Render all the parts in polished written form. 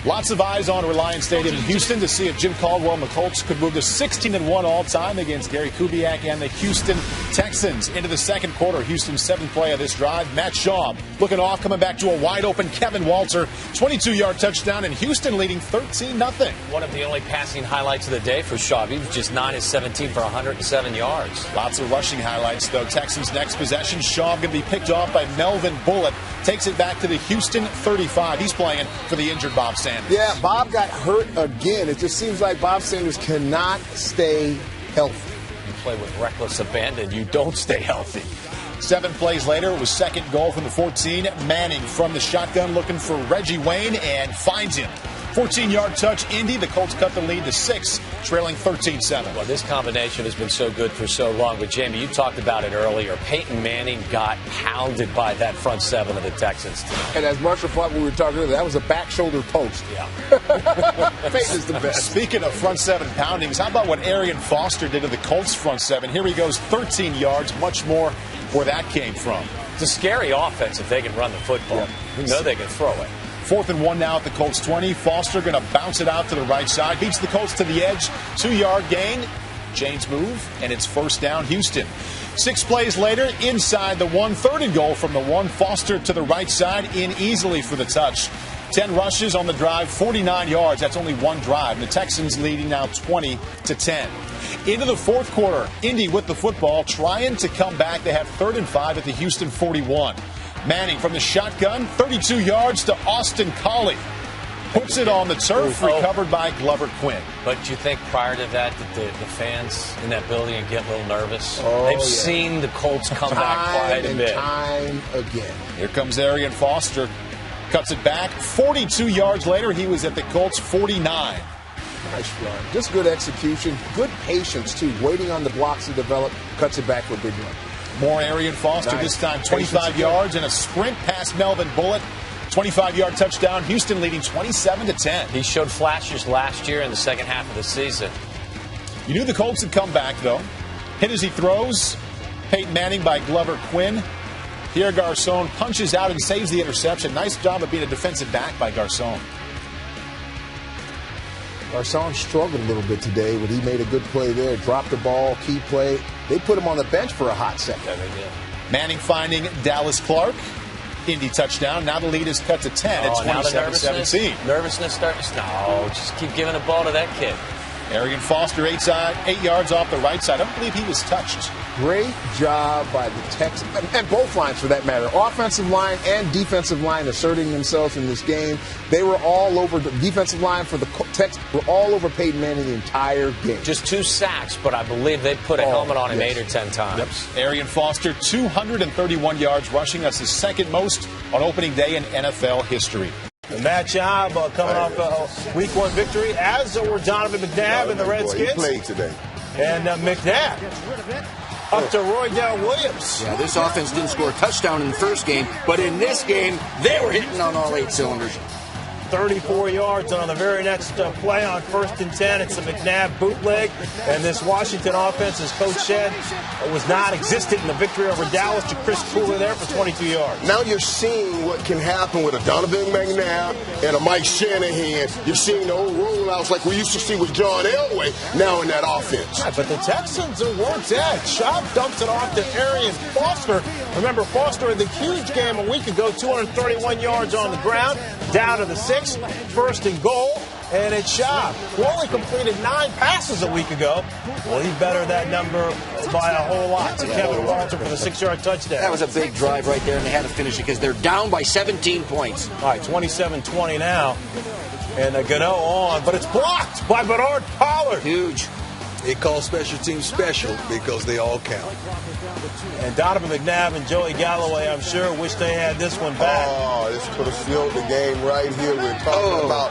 Lots of eyes on Reliance Stadium in Houston to see if Jim Caldwell and the Colts could move to 16-1 all-time against Gary Kubiak and the Houston Texans. Into the second quarter, Houston's seventh play of this drive. Matt Schaub looking off, coming back to a wide-open Kevin Walter. 22-yard touchdown, and Houston leading 13-0. One of the only passing highlights of the day for Schaub. He was just 9 of 17 for 107 yards. Lots of rushing highlights, though. Texans' next possession, Schaub going to be picked off by Melvin Bullitt. Takes it back to the Houston 35. He's playing for the injured Bob Sanders. Yeah, Bob got hurt again. It just seems like Bob Sanders cannot stay healthy. You play with reckless abandon, you don't stay healthy. 7 plays later, it was second goal from the 14. Manning from the shotgun looking for Reggie Wayne and finds him. 14-yard touch, Indy. The Colts cut the lead to 6, trailing 13-7. Well, this combination has been so good for so long. But, Jamie, you talked about it earlier. Peyton Manning got pounded by that front seven of the Texans team. And as Marshall thought when we were talking earlier, that was a back shoulder post. Yeah. Peyton is the best. Speaking of front seven poundings, how about what Arian Foster did to the Colts front seven? Here he goes, 13 yards, much more where that came from. It's a scary offense if they can run the football. Yep. You know they can throw it. 4th and 1 now at the Colts 20. Foster going to bounce it out to the right side. Beats the Colts to the edge. 2-yard gain. Chains move, and it's first down Houston. 6 plays later, inside the 1, 3rd and goal from the 1. Foster to the right side, in easily for the touch. 10 rushes on the drive, 49 yards. That's only one drive. The Texans leading now 20-10. Into the fourth quarter, Indy with the football, trying to come back. They have 3rd and 5 at the Houston 41. Manning from the shotgun, 32 yards to Austin Collie. Puts it on the turf, recovered by Glover Quinn. But you think prior to that the fans in that building get a little nervous? They've seen the Colts come back quite a bit. Time again. Here comes Arian Foster. Cuts it back. 42 yards later, he was at the Colts 49. Nice run. Just good execution. Good patience, too. Waiting on the blocks to develop. Cuts it back for a big run. More Arian Foster, nice. This time 25 yards and a sprint past Melvin Bullitt. 25-yard touchdown. Houston leading 27-10. He showed flashes last year in the second half of the season. You knew the Colts had come back, though. Hit as he throws. Peyton Manning by Glover Quinn. Pierre Garçon punches out and saves the interception. Nice job of being a defensive back by Garçon. Garçon struggled a little bit today, but he made a good play there. Dropped the ball, key play. They put him on the bench for a hot second. Yeah, they did. Manning finding Dallas Clark. Indy touchdown. Now the lead is cut to 10 at 27-17. Nervousness starts. No, just keep giving the ball to that kid. Arian Foster, 8 yards off the right side. I don't believe he was touched. Great job by the Texans, and both lines for that matter. Offensive line and defensive line asserting themselves in this game. They were all over the defensive line for the Texans. Were all over Peyton Manning the entire game. Just 2 sacks, but I believe they put a helmet on him 8 or 10 times. Yep. Arian Foster, 231 yards rushing. That's the second most on opening day in NFL history. Matt Schaub coming off a Week 1 victory, as were Donovan McNabb and the Redskins. He played today. And McNabb up to Roydell Williams. Yeah, this offense didn't score a touchdown in the first game, but in this game, they were hitting on all 8 cylinders. 34 yards, and on the very next play on 1st and 10, it's a McNabb bootleg. And this Washington offense, as Coach said, was not existent in the victory over Dallas to Chris Cooler there for 22 yards. Now you're seeing what can happen with a Donovan McNabb and a Mike Shanahan. You're seeing the old rollouts like we used to see with John Elway now in that offense. Right, but the Texans are where it's at. Schaub dumps it off to Arian Foster. Remember, Foster in the huge game a week ago, 231 yards on the ground, down to the 6. 1st and goal, and it's Schaub, who only completed 9 passes a week ago. Well, he bettered that number by a whole lot to Kevin Walter for the 6-yard touchdown. That was a big drive right there, and they had to finish it because they're down by 17 points. All right, 27-20 now, and Gano on, but it's blocked by Bernard Pollard. Huge. It calls special teams special because they all count. And Donovan McNabb and Joey Galloway, I'm sure, wish they had this one back. Oh, this could have sealed the game right here. We're talking about,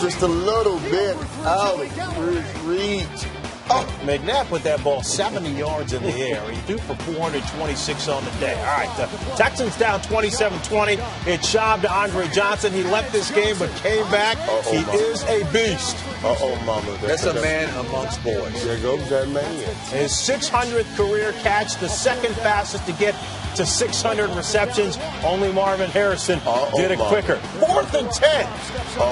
just a little bit out of reach. McNabb put that ball 70 yards in the air. He threw for 426 on the day. All right, the Texans down 27-20. It's Schaub to Andre Johnson. He left this game but came back. He is a beast. Mama. That's a man amongst boys. There goes that man. His 600th career catch, the second fastest to get to 600 receptions. Only Marvin Harrison did it quicker. 4th and 10.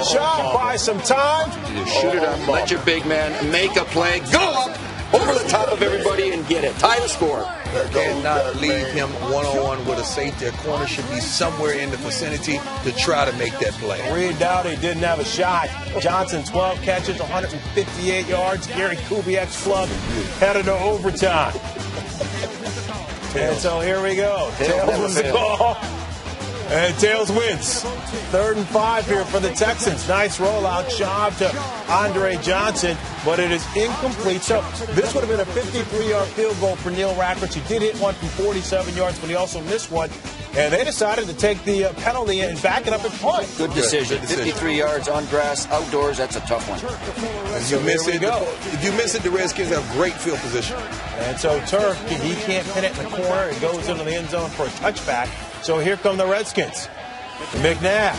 Schaub buys some time. Shoot it up. Let your big man make a play. Go up over the top of everybody and get it. Tie the score. Cannot leave him one-on-one with a safety. A corner should be somewhere in the vicinity to try to make that play. Reed Dowdy didn't have a shot. Johnson, 12 catches, 158 yards. Gary Kubiak's club headed to overtime. And so here we go. Tails wins the ball. And Tails wins. 3rd and 5 here for the Texans. Nice rollout. Schaub to Andre Johnson, but it is incomplete. So this would have been a 53-yard field goal for Neil Rackers. He did hit one from 47 yards, but he also missed one. And they decided to take the penalty and back it up and punt. Good decision. 53 yards on grass, outdoors, that's a tough one. If you miss it, the Redskins have great field position. And so Turk, he can't pin it in the corner. It goes into the end zone for a touchback. So here come the Redskins. McNabb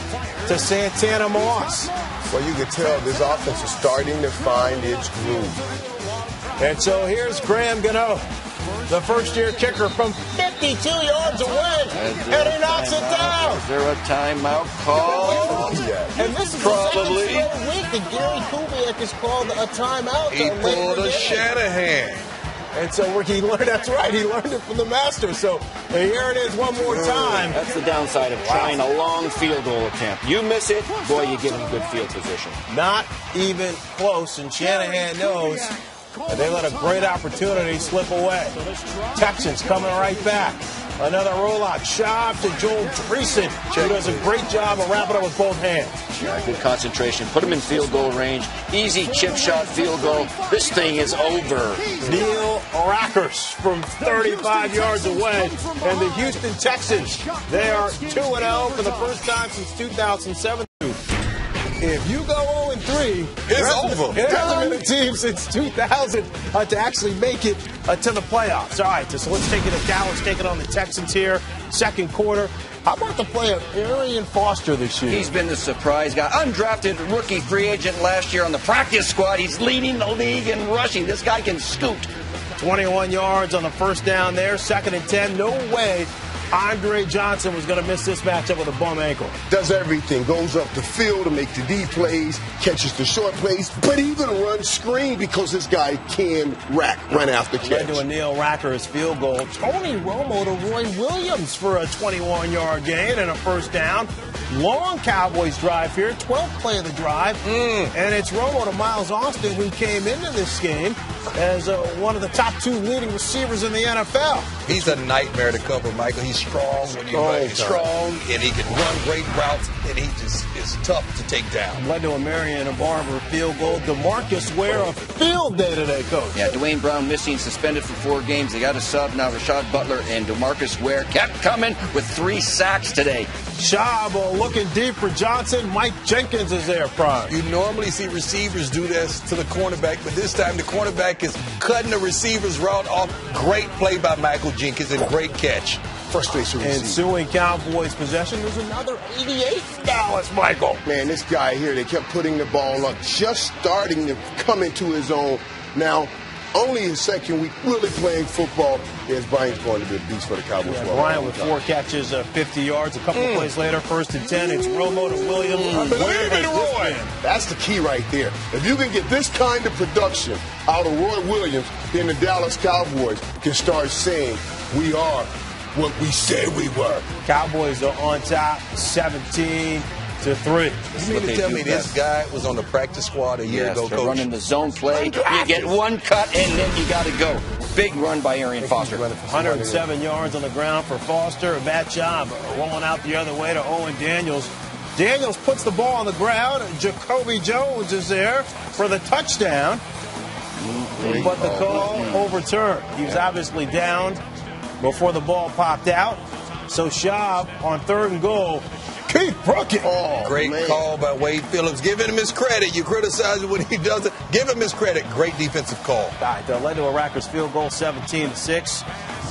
to Santana Moss. Well, you can tell this offense is starting to find its groove. And so here's Graham Gano, the first-year kicker from 52 yards away, and he knocks it down. Is there a timeout call? And this is probably the second week that Gary Kubiak has called a timeout. He pulled a Shanahan. And so he learned, that's right, he learned it from the master. So here it is one more time. That's the downside of trying a long field goal attempt. You miss it, boy, you get in good field position. Not even close, and Shanahan knows that they let a great opportunity slip away. Texans coming right back. Another rollout. Schaub to Joel Dreesen, who does a great job of wrapping up with both hands. Yeah, good concentration. Put him in field goal range. Easy chip shot field goal. This thing is over. Neil Rackers from 35 yards away. And the Houston Texans, they are 2-0 for the first time since 2007. If you go 0-3, it's over. It hasn't been a team since 2000 to actually make it to the playoffs. All right, so let's take it to Dallas, take it on the Texans here. Second quarter. How about the play of Arian Foster this year? He's been the surprise guy. Undrafted rookie free agent last year on the practice squad. He's leading the league in rushing. This guy can scoot. 21 yards on the first down there. 2nd and 10. No way Andre Johnson was going to miss this matchup with a bum ankle. Does everything. Goes up the field to make the D plays, catches the short plays, but even runs screen because this guy can run after catch. Led to a Neil Rackers field goal. Tony Romo to Roy Williams for a 21-yard gain and a first down. Long Cowboys drive here, 12th play of the drive. And it's Romo to Miles Austin, who came into this game as one of the top 2 leading receivers in the NFL. He's a nightmare to cover, Michael. He's strong when you play. He's strong, and he can run great routes, and he just is tough to take down. Led to a Marion Barber field goal. DeMarcus Ware a field day today, Coach. Yeah, Dwayne Brown missing, suspended for 4 games. They got a sub. Now Rashad Butler and DeMarcus Ware kept coming with 3 sacks today. Schaub looking deep for Johnson. Mike Jenkins is there, Prime. You normally see receivers do this to the cornerback, but this time the cornerback is cutting the receiver's route off. Great play by Michael Jenkins and great catch. Frustration receiver. Ensuing Cowboys possession. There's another 88 Dallas, Michael. Man, this guy here, they kept putting the ball up, just starting to come into his own. Now, only his second week really playing football. Yes, Bryant's going to be a beast for the Cowboys. Yeah, Bryant with 4 catches, 50 yards. A couple of plays later, 1st and 10. It's Romo to Williams. Believe in Roy. That's the key right there. If you can get this kind of production out of Roy Williams, then the Dallas Cowboys can start saying, we are what we said we were. Cowboys are on top, 17-3. You mean to tell me this guy was on the practice squad a year ago, Coach? Running the zone play. You get one cut, and then you got to go. Big run by Arian Foster. 107 yards on the ground for Foster. Matt Schaub rolling out the other way to Owen Daniels. Daniels puts the ball on the ground. Jacoby Jones is there for the touchdown. But the call overturned. He was obviously down before the ball popped out. So Schaub on 3rd and goal Keith Brookett. Oh, Great call by Wade Phillips. Giving him his credit. You criticize him when he doesn't. Give him his credit. Great defensive call. All right, that led to a Rackers field goal, 17-6.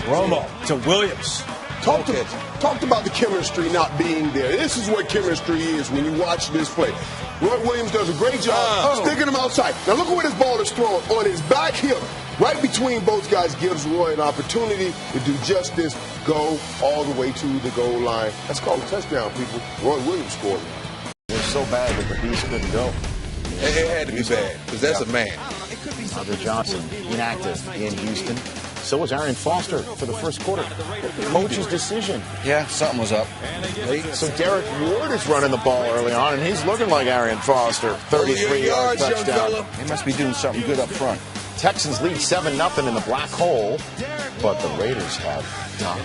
Romo to Williams. Talked about the chemistry not being there. This is what chemistry is when you watch this play. Roy Williams does a great job sticking him outside. Now look at where this ball is thrown. On his back hip, right between both guys, gives Roy an opportunity to do just this, go all the way to the goal line. That's called a touchdown, people. Roy Williams scored. They're so bad that the Beast couldn't go. It had to be bad because that's a man. Andre Johnson inactive in Houston. So was Arian Foster for the first quarter. Coach's decision. Yeah, something was up. So Derek Ward is running the ball early on, and he's looking like Arian Foster. 33-yard touchdown. They must be doing something good up front. Texans lead 7-0 in the black hole, but the Raiders have done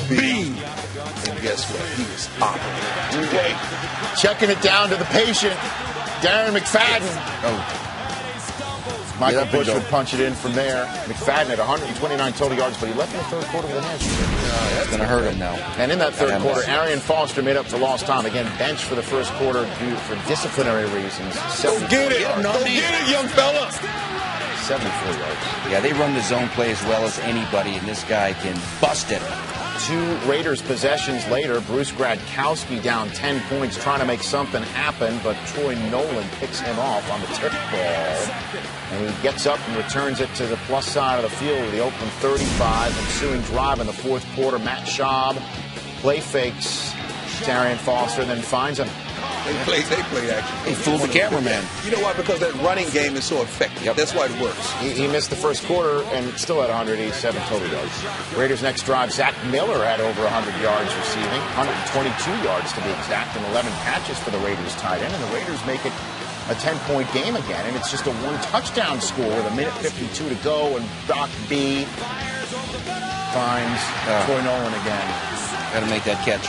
B. And guess what? He was operating. Checking it down to the patient, Darren McFadden. Michael Bush would punch it in from there. McFadden had 129 total yards, but he left in the third quarter with a hamstring. That's going to hurt him now. And in that third quarter, Arian Foster made up for lost time. Again, benched for the first quarter for disciplinary reasons. Go get it. Go get it, young fella. 74 yards. Yeah, they run the zone play as well as anybody, and this guy can bust it. 2 Raiders possessions later, Bruce Gradkowski down 10 points trying to make something happen, but Troy Nolan picks him off on the tip ball. And he gets up and returns it to the plus side of the field with the Oakland 35. Ensuing drive in the fourth quarter, Matt Schaub play fakes Arian Foster, then finds him. They play action. He fooled the cameraman. You know why? Because that running game is so effective. Yep. That's why it works. He missed the first quarter and still had 187 total yards. Raiders' next drive, Zach Miller had over 100 yards receiving, 122 yards to be exact, and 11 catches for the Raiders tight end. And the Raiders make it a 10-point game again, and it's just a one-touchdown score with a minute 52 to go, and Doc B finds Troy Nolan again. Got to make that catch.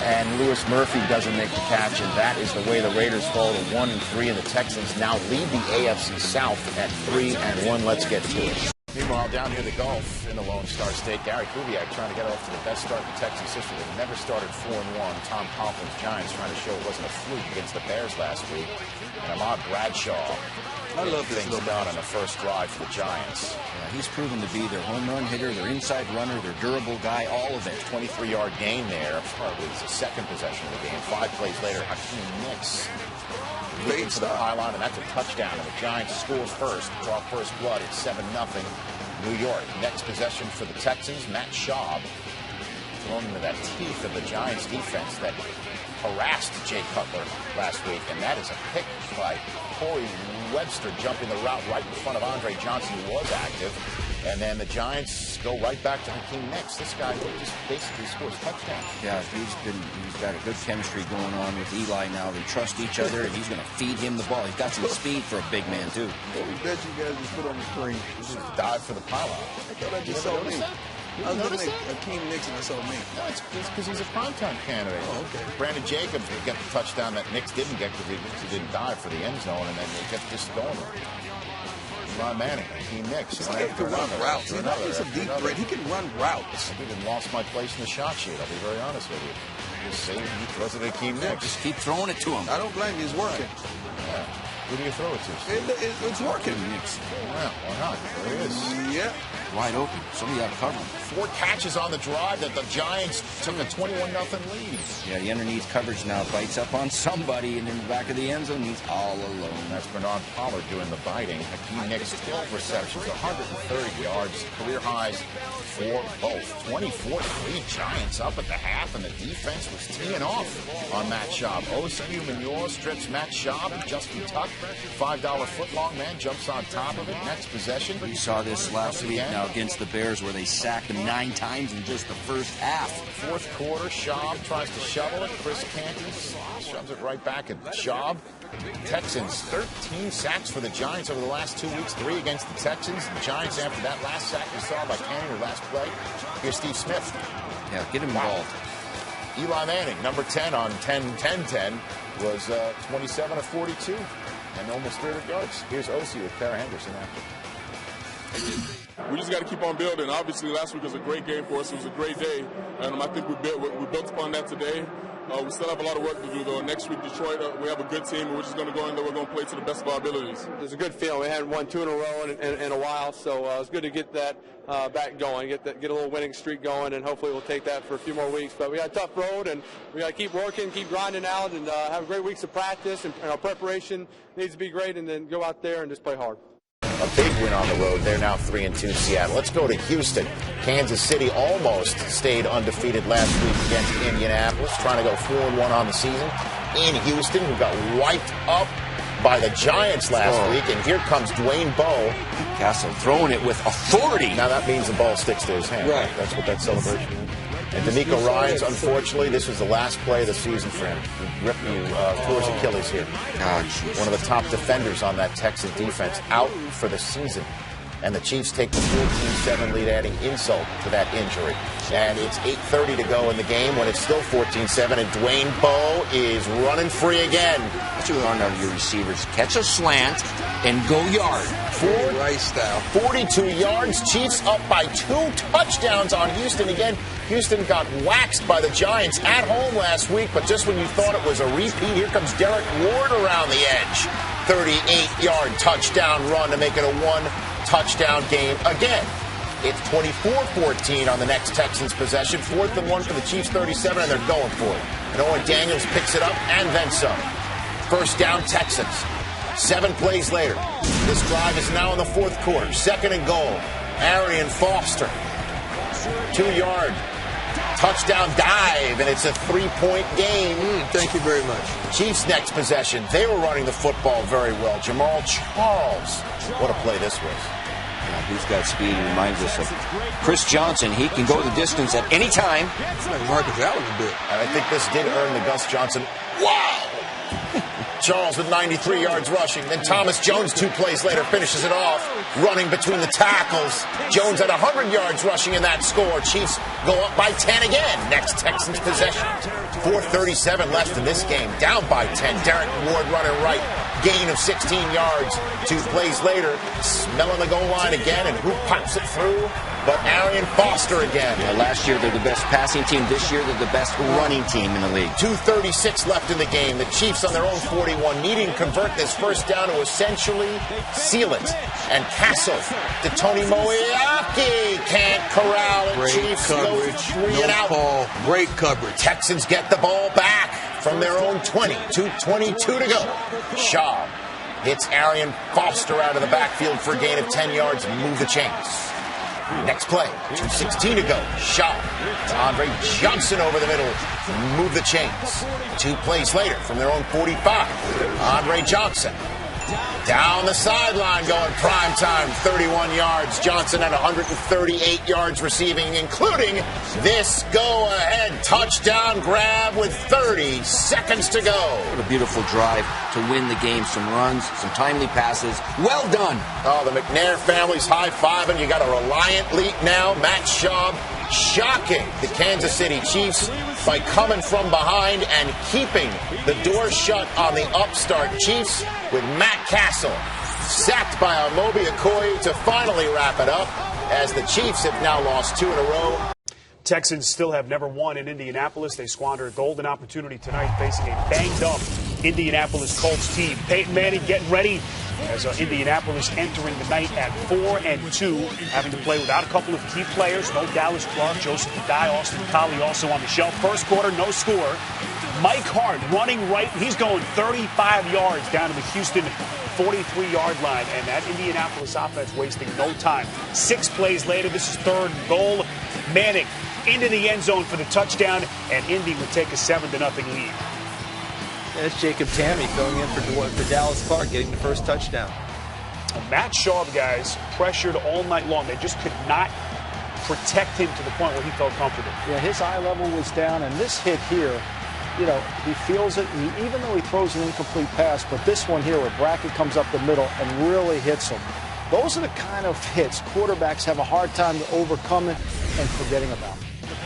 And Lewis Murphy doesn't make the catch, and that is the way the Raiders fall to 1-3, and the Texans now lead the AFC South at 3-1. Let's get to it. Meanwhile, down here the Gulf in the Lone Star State, Gary Kubiak trying to get off to the best start in Texans history. They've never started 4-1. Tom Coughlin's Giants trying to show it wasn't a fluke against the Bears last week. And Ahmad Bradshaw, I love this things done on the first drive for the Giants. Yeah, he's proven to be their home run hitter, their inside runner, their durable guy, all of it. 23-yard gain there. It was the second possession of the game. 5 plays later, Hakeem Nicks leading to the pylon, and that's a touchdown. And the Giants score first, draw first blood. It's 7-0. New York. Next possession for the Texans, Matt Schaub thrown into that teeth of the Giants defense that harassed Jay Cutler last week, and that is a pick by Corey Webster jumping the route right in front of Andre Johnson, who was active. And then the Giants go right back to Hakeem Nicks. This guy just basically scores touchdowns. Yeah, he's got a good chemistry going on with Eli now. They trust each other, and he's going to feed him the ball. He's got some speed for a big man, too. What we bet you guys just put on the screen? Just dive for the pylon. I thought I just saw me. I was looking at Hakeem Nicks and I saw me. No, it's because he's a primetime candidate. Oh, okay. Brandon Jacobs would get the touchdown that Nicks didn't get because he didn't dive for the end zone, and then they kept just going. Ron Manning, Hakeem Nicks. This guy can run routes. He's not just a deep threat. He can run routes. I even lost my place in the shot sheet. I'll be very honest with you. Just say he throws it at Hakeem Nicks. Just keep throwing it to him. I don't blame you. It's working. Yeah. Who do you throw it to? It's working. Yeah, why not? There it is. Yeah. Wide open. Somebody got to cover him. 4 catches on the drive that the Giants took a 21-0 lead. Yeah, the underneath coverage now bites up on somebody, and in the back of the end zone, he's all alone. That's Bernard Pollard doing the biting. Hakeem Nicks, 12 receptions, 130 yards, career highs for both. 24-3 Giants up at the half, and the defense was teeing off on Matt Schaub. Osu Munoz strips Matt Schaub, and Justin Tuck, $5 footlong man, jumps on top of it. Next possession. We saw this last week now against the Bears, where they sacked him 9 times in just the first half. Fourth quarter, Schaub tries to shovel it. Chris Canty shoves it right back at Schaub. Texans, 13 sacks for the Giants over the last 2 weeks, 3 against the Texans. The Giants, after that last sack we saw by Canty, or last play. Here's Steve Smith. Yeah, get him involved. Eli Manning, number 10 on 10-10-10, was 27 of 42 and almost 300 yards. Here's Osi with Kara Henderson after. We just got to keep on building. Obviously, last week was a great game for us. It was a great day, and I think we built upon that today. We still have a lot of work to do, though. Next week, Detroit, we have a good team, and we're just going to go in there. We're going to play to the best of our abilities. It's a good feeling. We hadn't won 2 in a row in a while, so it's good to get that back going, get a little winning streak going, and hopefully we'll take that for a few more weeks. But we got a tough road, and we got to keep working, keep grinding out, and have great weeks of practice, and our preparation needs to be great, and then go out there and just play hard. A big win on the road. They're now 3-2 Seattle. Let's go to Houston. Kansas City almost stayed undefeated last week against Indianapolis, trying to go 4-1 on the season. In Houston, who got wiped up by the Giants last week. And here comes Dwayne Bowe. Castle throwing it with authority. Now that means the ball sticks to his hand. Right. That's what that celebration is. And D'Amico Ryans, unfortunately, this was the last play of the season for him. He tore his Achilles here. One of the top defenders on that Texas defense out for the season. And the Chiefs take the 14-7 lead, adding insult to that injury. And it's 8:30 to go in the game when it's still 14-7, and Dwayne Bowe is running free again. That's what we learned out of your receivers. Catch a slant and go yard. 42 yards. Chiefs up by 2 touchdowns on Houston. Again, Houston got waxed by the Giants at home last week, but just when you thought it was a repeat, here comes Derek Ward around the edge. 38-yard touchdown run to make it a 1-touchdown game again. It's 24-14 on the next Texans possession. 4th and 1 for the Chiefs, 37, and they're going for it. And Owen Daniels picks it up and then some. First down, Texans. 7 plays later. This drive is now in the 4th quarter. 2nd and goal. Arian Foster. 2-yard touchdown dive, and it's a 3-point game. Thank you very much. Chiefs' next possession. They were running the football very well. Jamal Charles. What a play this was. He's got speed. He reminds us of Chris Johnson. He can go the distance at any time. Like Marcus Allen a bit. And I think this did earn the Gus Johnson. Wow! Charles with 93 yards rushing. Then Thomas Jones 2 plays later finishes it off, running between the tackles. Jones at 100 yards rushing in that score. Chiefs go up by 10 again. Next Texans possession. 4:37 left in this game. Down by 10. Derek Ward running right. Gain of 16 yards. 2 plays later. Smelling the goal line again, and who pops it through? But Arian Foster again. Yeah, last year they're the best passing team. This year they're the best running team in the league. 2:36 left in the game. The Chiefs on their own 41, needing to convert this first down to essentially seal it. And Castle to Tony Moeaki. Can't corral it. Great Chiefs coverage. go 3 and out. Paul. Great coverage. Texans get the ball back from their own 20. 2:22 to go. Shaw hits Arian Foster out of the backfield for a gain of 10 yards and move the chains. Next play, 2:16 to go. Shot to Andre Johnson over the middle. Move the chains. 2 plays later from their own 45. Andre Johnson down the sideline going prime time, 31 yards. Johnson at 138 yards receiving, including this go-ahead touchdown grab with 30 seconds to go. What a beautiful drive to win the game. Some runs, some timely passes. Well done. Oh, the McNair family's high-fiving. You got a reliant lead now. Matt Schaub shocking the Kansas City Chiefs by coming from behind and keeping the door shut on the upstart Chiefs, with Matt Castle sacked by Amobi Okoye to finally wrap it up, as the Chiefs have now lost 2 in a row. Texans still have never won in Indianapolis. They squander a golden opportunity tonight facing a banged-up Indianapolis Colts team. Peyton Manning getting ready as Indianapolis entering the night at 4-2, having to play without a couple of key players. No Dallas Clark, Joseph Adai, Austin Collie also on the shelf. First quarter, no score. Mike Hart running right. He's going 35 yards down to the Houston 43-yard line, and that Indianapolis offense wasting no time. 6 plays later, this is 3rd and goal. Manning into the end zone for the touchdown, and Indy would take a 7-0 lead. That's Jacob Tamme filling in for Dallas Clark, getting the first touchdown. Matt Schaub, guys, pressured all night long. They just could not protect him to the point where he felt comfortable. Yeah, his eye level was down, and this hit here, you know, he feels it, even though he throws an incomplete pass, but this one here where Brackett comes up the middle and really hits him. Those are the kind of hits quarterbacks have a hard time to overcome it and forgetting about.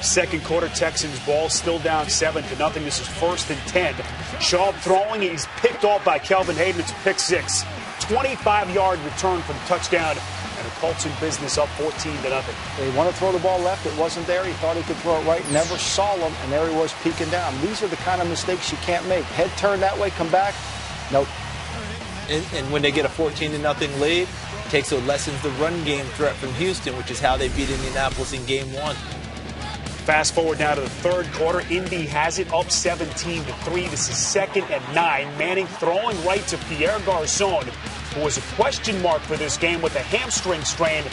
Second quarter, Texans ball still down 7-0. This is 1st and 10. Schaub throwing. He's picked off by Kelvin Hayden. It's a pick 6. 25-yard return for the touchdown. And, of Colts in business up 14-0. They want to throw the ball left. It wasn't there. He thought he could throw it right. Never saw him, and there he was peeking down. These are the kind of mistakes you can't make. Head turn that way, come back. Nope. And when they get a 14-0 lead, it takes a lessens the run game threat from Houston, which is how they beat Indianapolis in Game 1. Fast forward now to the third quarter. Indy has it up 17-3. This is 2nd and 9. Manning throwing right to Pierre Garçon, who was a question mark for this game with a hamstring strain.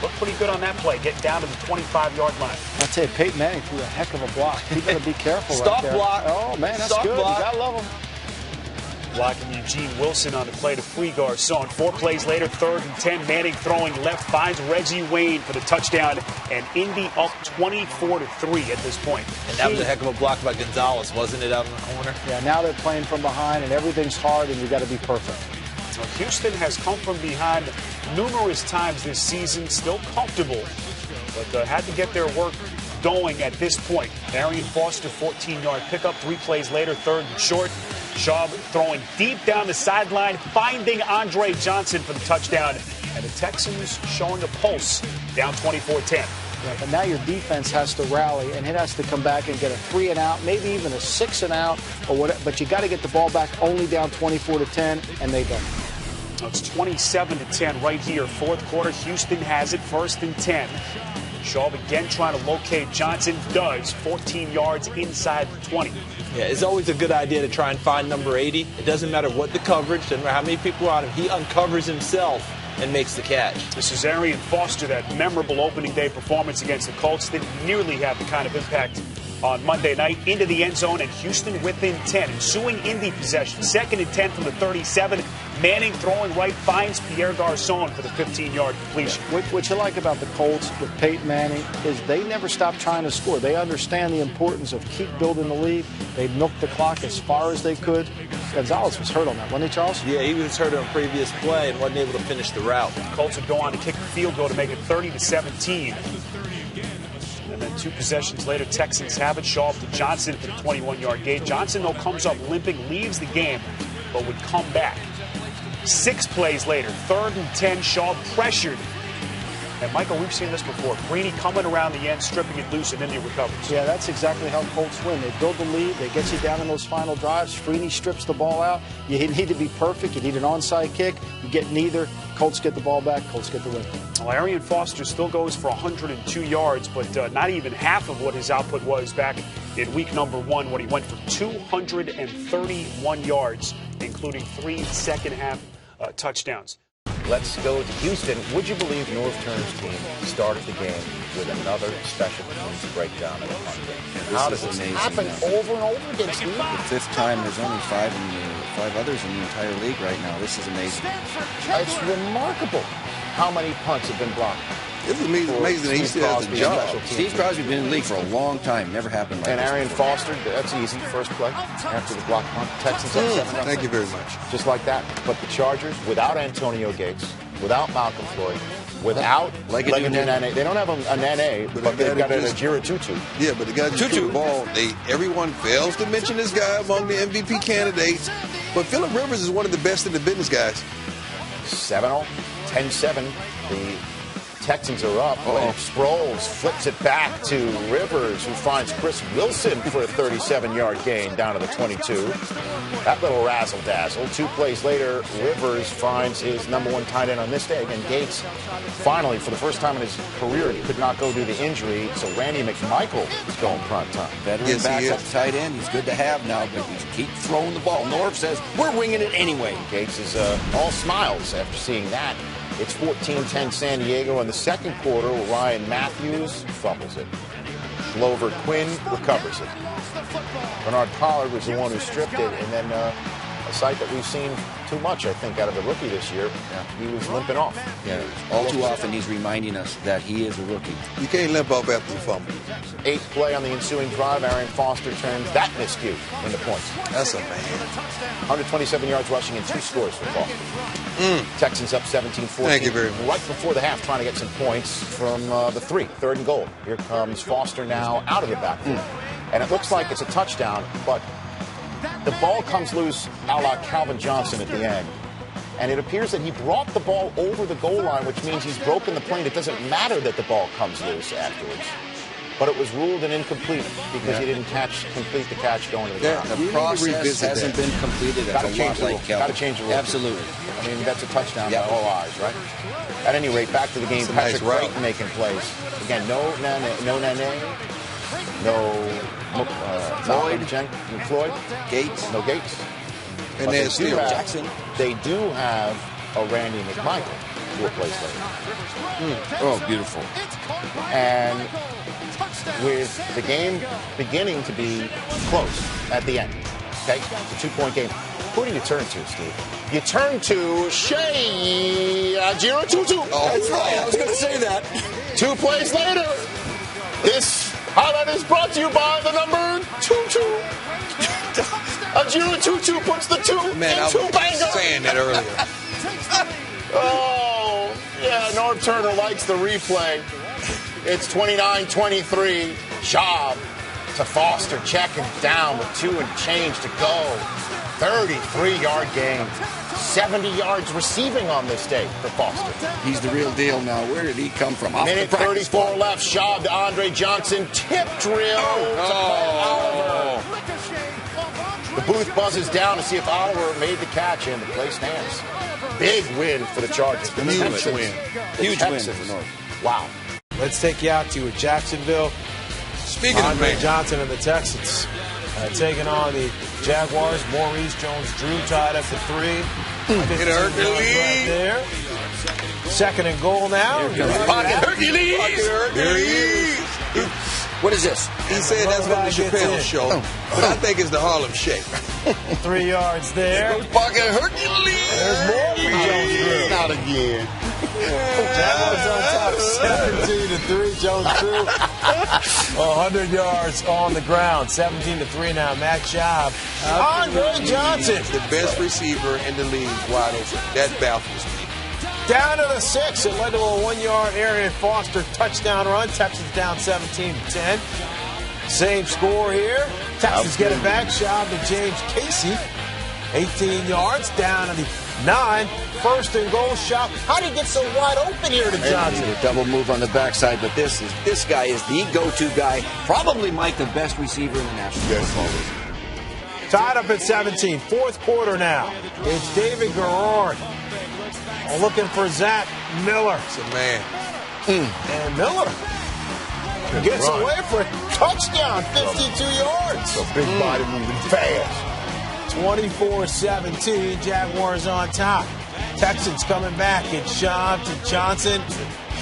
Looked pretty good on that play, getting down to the 25-yard line. I'll tell you, Peyton Manning threw a heck of a block. You got to be careful right there. Block. Oh, man, that's Stop good. Block. You got to love him. Blocking Eugene Wilson on the play to free Garçon. 4 plays later, 3rd and 10. Manning throwing left, finds Reggie Wayne for the touchdown, and Indy up 24-3 at this point. And that was a heck of a block by Gonzalez, wasn't it, out in the corner? Yeah, now they're playing from behind, and everything's hard, and you got to be perfect. Now, Houston has come from behind numerous times this season, still comfortable, but had to get their work going at this point. Arian Foster, 14-yard pickup. 3 plays later, 3rd and short. Schaub throwing deep down the sideline, finding Andre Johnson for the touchdown. And the Texans showing a pulse, down 24-10. Yeah, but now your defense has to rally, and it has to come back and get a 3 and out, maybe even a 6 and out, or whatever. But you got to get the ball back only down 24-10, and they don't. It's 27-10 right here. 4th quarter, Houston has it, 1st and 10. Schaub again trying to locate Johnson. Does. 14 yards inside the 20. Yeah, it's always a good idea to try and find number 80. It doesn't matter what the coverage, doesn't matter how many people are on him. He uncovers himself and makes the catch. This is Arian Foster, that memorable opening day performance against the Colts. Didn't nearly have the kind of impact on Monday night. Into the end zone, and Houston within 10. Ensuing Indy possession. 2nd and 10 from the 37. Manning throwing right, finds Pierre Garçon for the 15-yard completion. What you like about the Colts with Peyton Manning is they never stop trying to score. They understand the importance of keep building the lead. They milked the clock as far as they could. Gonzalez was hurt on that, wasn't he, Charles? Yeah, he was hurt on a previous play and wasn't able to finish the route. The Colts would go on to kick a field goal to make it 30-17. And then 2 possessions later, Texans have it. Schaub to Johnson for the 21-yard gain. Johnson, though, comes up limping, leaves the game, but would come back. 6 plays later, 3rd and 10, Schaub pressured. And, Michael, we've seen this before. Freeney coming around the end, stripping it loose, and then he recovers. Yeah, that's exactly how Colts win. They build the lead. They get you down in those final drives. Freeney strips the ball out. You need to be perfect. You need an onside kick. You get neither. Colts get the ball back. Colts get the win. Well, Arian Foster still goes for 102 yards, but not even half of what his output was back in week number 1 when he went for 231 yards, including 3 second-half touchdowns. Let's go to Houston. Would you believe North Turner's team started the game with another special teams breakdown of the punt game? How does this happen over and over again, Steve? The 5th time. There's only 5 others in the entire league right now. This is amazing. It's remarkable how many punts have been blocked. It's amazing that he still has a job. Steve Crosby's been in the league for a long time. Never happened like and this. And Arian Foster, that's easy. First play after the block punt. Texans up 7-0. Thank you very much. Just like that. But the Chargers, without Antonio Gates, without Malcolm Floyd, without like a Nene. They don't have a Nene, but they've got an Ajira Tutu. Yeah, but the guy just threw the ball. Everyone fails to mention this guy among the MVP candidates. But Phillip Rivers is one of the best in the business, guys. 7-0, 10-7. The Texans are up. And Sproles flips it back to Rivers, who finds Chris Wilson for a 37-yard gain down to the 22. That little razzle-dazzle. 2 plays later, Rivers finds his number 1 tight end on this day. And Gates, finally, for the first time in his career, could not go due to injury. So Randy McMichael is going prime time. Veteran backup tight end. He's good to have now, but he's keep throwing the ball. Norv says, we're winging it anyway. Gates is all smiles after seeing that. It's 14-10 San Diego in the second quarter. Ryan Matthews fumbles it. Glover Quinn recovers it. Bernard Pollard was the one who stripped it, and then a sight that we've seen too much, I think, out of the rookie this year. Yeah. He was limping off. Yeah, all too often he's reminding us that he is a rookie. You can't limp off after the fumble. 8th play on the ensuing drive. Arian Foster turns that miscue into points. That's a man. 127 yards rushing and 2 scores for Foster. Texans up 17-14. Thank you very much. Right before the half, trying to get some points from the 3. 3rd and goal. Here comes Foster now out of the backfield. And it looks like it's a touchdown, but the ball comes loose a la Calvin Johnson at the end. And it appears that he brought the ball over the goal line, which means he's broken the plane. It doesn't matter that the ball comes loose afterwards. But it was ruled an incomplete because he didn't complete the catch going to the ground. The process hasn't been completed. Got to change the rule. Got to change the rule. Absolutely. I mean, that's a touchdown by all eyes, right? At any rate, back to the game. Patrick Creighton making plays. Again, no Nene, no Floyd, Gates, no Gates. And there's still Jackson. They do have a Randy McMichael who plays later. Oh, beautiful. And with the game beginning to be close at the end, okay, it's a 2-point game. Who do you turn to, Steve? You turn to Shea Ajiro-Tutu. Oh, that's right. I was going to say that. 2 plays later. This highlight is brought to you by the number 22. Ajiro-Tutu puts the 2 Man, I into was Bangor. saying that earlier. Oh, yeah, Norm Turner likes the replay. It's 29-23. Schaub to Foster, checking down with 2 and change to go. 33-yard gain. 70 yards receiving on this day for Foster. He's the real deal now. Where did he come from? Minute 34 left. Schaub to Andre Johnson. Tip drill to Oliver. The booth buzzes down to see if Oliver made the catch, and the play stands. Big win for the Chargers. Huge win. Huge win for North. Wow. Let's take you out to Jacksonville. Speaking of Andre man. Johnson and the Texans taking on the Jaguars. Maurice Jones-Drew tied up to 3. It hurt the lead. Right there. 2nd and goal now. Pocket Hercules. There he is. What is this? He said that's from the Chappelle show, but I think it's the Harlem Shake. 3 yards there. Pocket Hercules. There's more for Jones-Drew. Not again. Jaguars on top, 17-3. Jones-Drew, 100 yards on the ground, 17-3 now. Matt Schaub, Andre Johnson, The best receiver in the league, wide open. That baffles me. down to the 6. It led to a 1-yard Arian Foster touchdown run. Texans down 17-10. Same score here. Texans get it back. Schaub to James Casey, 18 yards down to the 9. 1st and goal. Schaub. How did he get so wide open here to Johnson? A double move on the backside, but this guy is the go-to guy. Probably, Mike, the best receiver in the National Football League. Tied up at 17. 4th quarter now. It's David Garrard looking for Zach Miller. It's a man. And Miller gets away for a touchdown, 52 yards. So big body moving fast. 24-17, Jaguars on top. Texans coming back. It's Schaub to Johnson.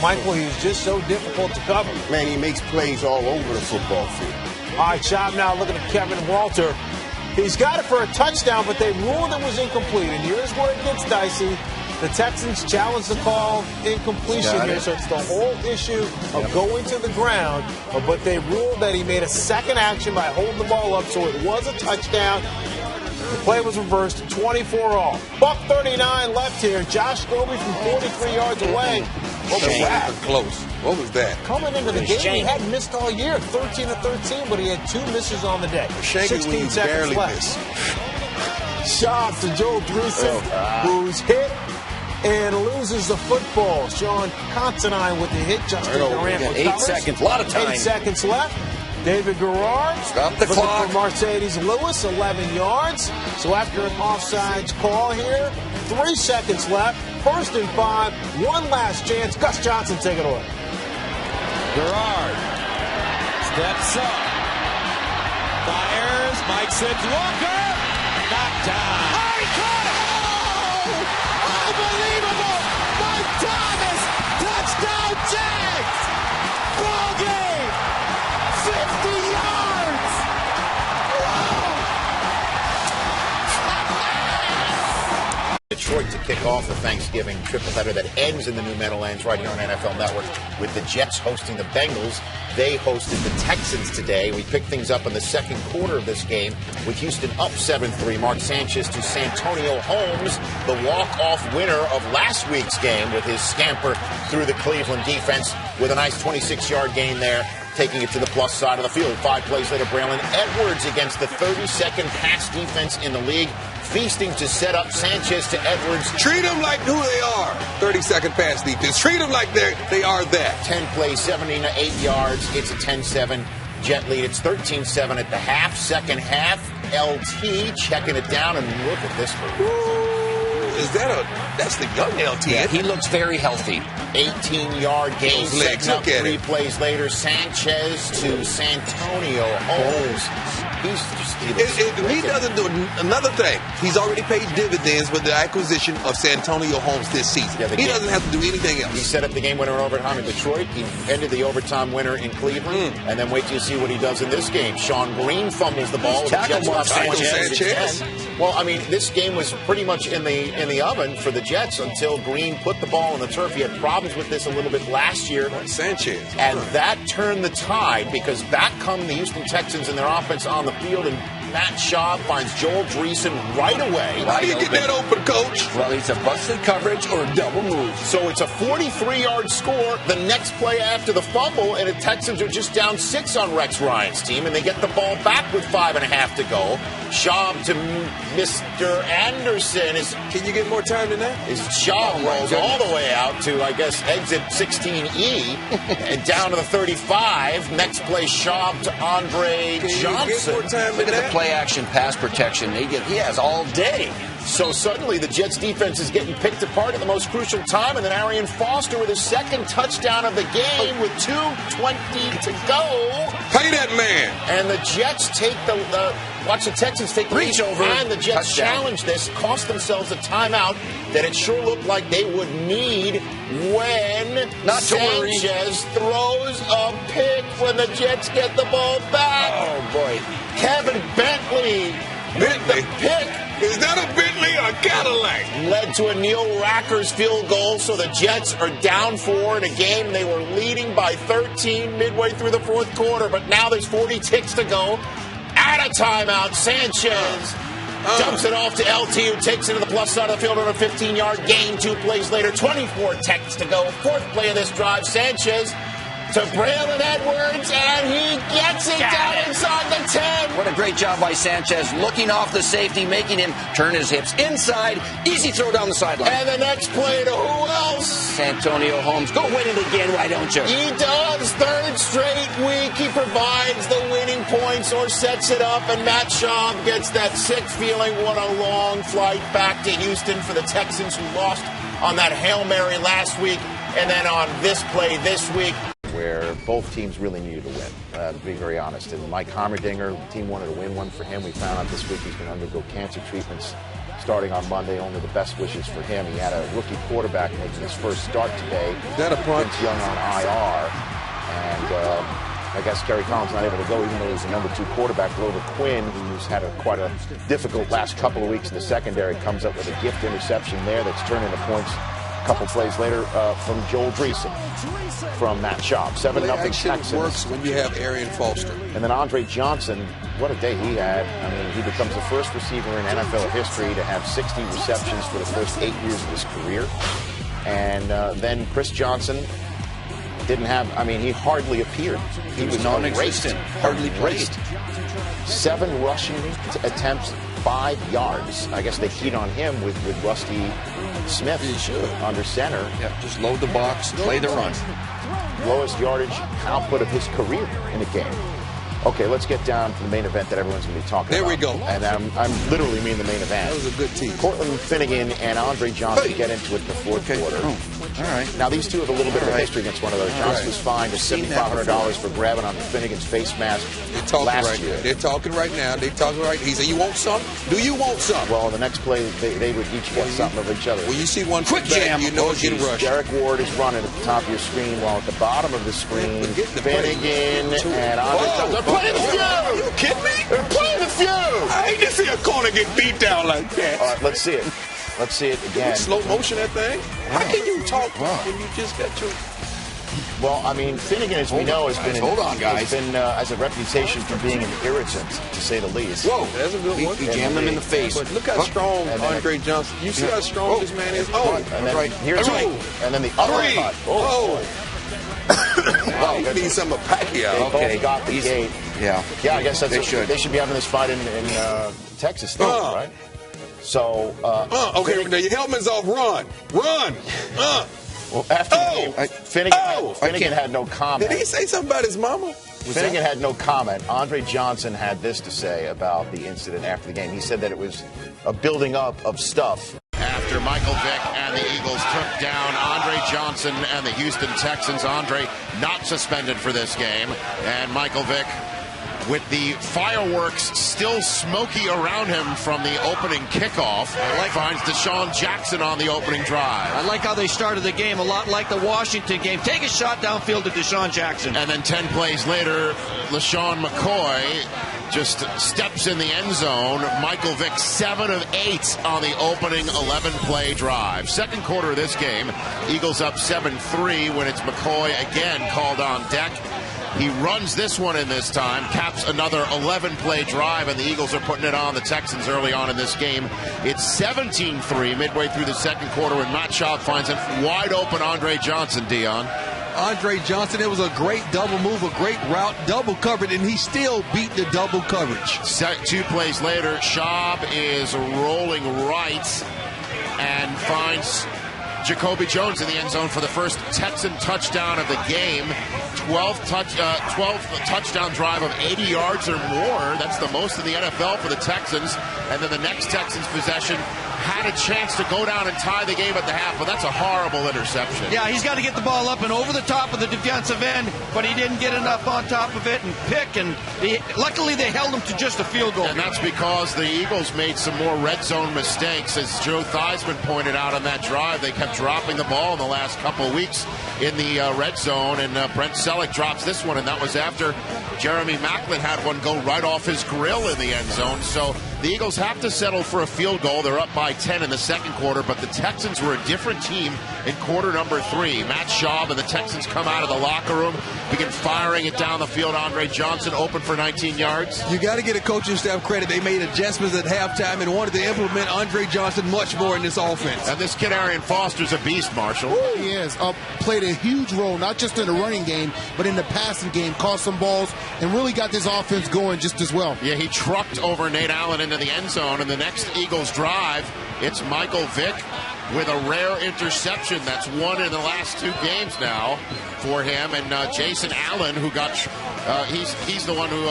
Michael, he's just so difficult to cover. Man, he makes plays all over the football field. All right, Schaub now looking at Kevin Walter. He's got it for a touchdown, but they ruled it was incomplete. And here's where it gets dicey. The Texans challenged the call incompletion here, so it's the whole issue of going to the ground. But they ruled that he made a second action by holding the ball up, so it was a touchdown. The play was reversed, 24-all. $1:39 left here. Josh Scobie from 43 yards away. What was that? Close. What was that? Coming into the game, he hadn't missed all year, 13-13, but he had 2 misses on the day. 16 seconds left. Shot to Joe Gleason, who's hit and loses the football. Sean Considine with the hit. Justin Durant with 8 seconds. A lot of time. 8 seconds left. David Garrard. Stop the clock. For Mercedes Lewis, 11 yards. So after an offsides call here, 3 seconds left. 1st and 5. One last chance. Gus Johnson, take it away. Garrard steps up. Fires. Mike Sims Walker. Knocked down. Oh, he caught it! Oh! Unbelievable! Mike Thomas! Touchdown Jags! Ball game! 50 yards! Detroit to kick off the Thanksgiving tripleheader that ends in the New Meadowlands right here on NFL Network with the Jets hosting the Bengals. They hosted the Texans today. We pick things up in the 2nd quarter of this game with Houston up 7-3. Mark Sanchez to Santonio Holmes, the walk-off winner of last week's game with his scamper through the Cleveland defense with a nice 26-yard gain there, taking it to the plus side of the field. 5 plays later, Braylon Edwards against the 32nd pass defense in the league. feasting to set up Sanchez to Edwards. Treat them like who they are. 30-second pass defense. Treat them like they are that. 10 plays, 78 yards. It's a 10-7 Jet lead. It's 13-7 at the half. Second half, LT checking it down, and look at this move. That's the young LT. Yeah, he looks very healthy. 18-yard gain. Setting up 3 plays later. Sanchez to Santonio Holmes. He doesn't do another thing. He's already paid dividends with the acquisition of Santonio Holmes this season. Yeah, he doesn't have to do anything else. He set up the game winner overtime in Detroit. He ended the overtime winner in Cleveland. And then wait till you see what he does in this game. Sean Green fumbles the ball. Sanchez. Well, I mean, this game was pretty much in the oven for the Jets until Green put the ball on the turf. He had problems with this a little bit last year. Sanchez. And that turned the tide because back come the Houston Texans and their offense on the field, and Matt Schaub finds Joel Dreesen right away. How do you get that open, Coach? Well, it's a busted coverage or a double move. So it's a 43-yard score the next play after the fumble, and the Texans are just down 6 on Rex Ryan's team, and they get the ball back with 5.5 to go. Schaub to Mr. Anderson. Can you get more time than that? Schaub rolls all the way out to, I guess, exit 16E and down to the 35. Next play, Schaub to Andre Johnson. Look at the play-action pass protection he has all day. So suddenly the Jets defense is getting picked apart at the most crucial time, and then Arian Foster with his second touchdown of the game with 2:20 to go. Pay that man. And the Jets take watch the Texans take the reach over, and the Jets challenge this, cost themselves a timeout that it sure looked like they would need when Sanchez throws a pick when the Jets get the ball back. Oh boy, Kevin Bentley with the pick. Is that a Bentley or a Cadillac? Led to a Neil Rackers field goal, so the Jets are down 4 in a game they were leading by 13 midway through the fourth quarter, but now there's 40 ticks to go. At a timeout, Sanchez dumps it off to LT, who takes it to the plus side of the field on a 15-yard gain. 2 plays later, 24 ticks to go. Fourth play of this drive, Sanchez to Braylon Edwards, and he gets it down inside the 10. What a great job by Sanchez, looking off the safety, making him turn his hips inside. Easy throw down the sideline. And the next play to who else? Santonio Holmes. Go win it again, why don't you? He does. Third straight week. He provides the winning points or sets it up, and Matt Schaub gets that sick feeling. What a long flight back to Houston for the Texans, who lost on that Hail Mary last week, and then on this play this week, where both teams really needed to win, to be very honest. And Mike Heimerdinger, the team wanted to win one for him. We found out this week he's going to undergo cancer treatments starting on Monday. Only the best wishes for him. He had a rookie quarterback making his first start today. Is that a punt? Vince Young on IR. And I guess Kerry Collins not able to go, even though he's the number 2 quarterback. Glover Quinn, who's had quite a difficult last couple of weeks in the secondary, comes up with a gift interception there that's turned into points. A couple plays later from Joel Dreesen from Matt Schaub. 7-0 Texans. Works when you have Arian Foster. And then Andre Johnson, what a day he had. I mean, he becomes the first receiver in NFL history to have 60 receptions for the first 8 years of his career. And then Chris Johnson didn't have, I mean, he hardly appeared. He was non-existent. Hardly played. 7 rushing attempts, 5 yards. I guess they keyed on him with Rusty Smith under center. Yeah, just load the box, play the run. Lowest yardage output of his career in a game. Okay, let's get down to the main event that everyone's going to be talking about. There we go. And I'm literally mean the main event. That was a good team. Cortland Finnegan and Andre Johnson get into it in the fourth quarter. Oh, all right. Now, these two have a little bit of a history against one another. Johnson was fined $7,500 for grabbing on Finnegan's face mask last year. They're talking right now. They're talking right. He said, "You want some? Do you want some?" Well, the next play, they would each get something of each other. When you see one quick jam, you know it's getting rushed. Derek Ward is running at the top of your screen, while at the bottom of the screen, Finnegan and Andre Johnson are playing the few. Are you kidding me? They're playing the few. I hate to see a corner get beat down like that. All right, let's see it. Let's see it again. Slow motion, that thing. How can you talk when you just got your... Well, I mean, Finnegan, as we know, has been has a reputation for being an irritant, to say the least. Whoa, that's a good one. He jammed him in the face. But look how strong Andre Johnson. You see how strong this man is? Oh, and then right. Here's and then the other cut. Oh. Wow, you need some of Pacquiao. They both got the gate. Yeah. Yeah, I guess they should. They should be having this fight in Texas, though, right? So, okay, now your helmet's off. Run. Well, after the game, Finnegan had no comment. Did he say something about his mama? Finnegan had no comment. Andre Johnson had this to say about the incident after the game. He said that it was a building up of stuff. After Michael Vick and the Eagles took down Andre Johnson and the Houston Texans, Andre not suspended for this game, and Michael Vick, with the fireworks still smoky around him from the opening kickoff, finds Deshaun Jackson on the opening drive. I like how they started the game, a lot like the Washington game. Take a shot downfield to Deshaun Jackson. And then 10 plays later, LaShawn McCoy just steps in the end zone. Michael Vick 7 of 8 on the opening 11-play drive. Second quarter of this game, Eagles up 7-3 when it's McCoy again called on deck. He runs this one in this time, caps another 11-play drive, and the Eagles are putting it on the Texans early on in this game. It's 17-3 midway through the second quarter when Matt Schaub finds a wide open Andre Johnson, Dion. Andre Johnson, it was a great double move, a great route, double covered, and he still beat the double coverage. 2 plays later, Schaub is rolling right and finds Jacoby Jones in the end zone for the first Texan touchdown of the game. 12 touchdown drive of 80 yards or more. That's the most in the NFL for the Texans. And then the next Texans possession had a chance to go down and tie the game at the half, but that's a horrible interception. Yeah, he's got to get the ball up and over the top of the defensive end, but he didn't get enough on top of it and pick, and luckily they held him to just a field goal. And that's because the Eagles made some more red zone mistakes. As Joe Theismann pointed out on that drive, they kept dropping the ball in the last couple of weeks in the red zone, and Brent Selleck drops this one, and that was after Jeremy Maclin had one go right off his grill in the end zone. So the Eagles have to settle for a field goal. They're up by 10 in the second quarter, but the Texans were a different team in quarter number 3. Matt Schaub and the Texans come out of the locker room, begin firing it down the field. Andre Johnson open for 19 yards. You got to get a coaching staff credit. They made adjustments at halftime and wanted to implement Andre Johnson much more in this offense. And this kid Arian Foster's a beast, Marshall. Ooh, he is. Played a huge role, not just in the running game, but in the passing game. Caught some balls and really got this offense going just as well. Yeah, he trucked over Nate Allen into the end zone, and the next Eagles drive, it's Michael Vick with a rare interception. That's one in the last 2 games now for him. And Jason Allen, who got, he's the one who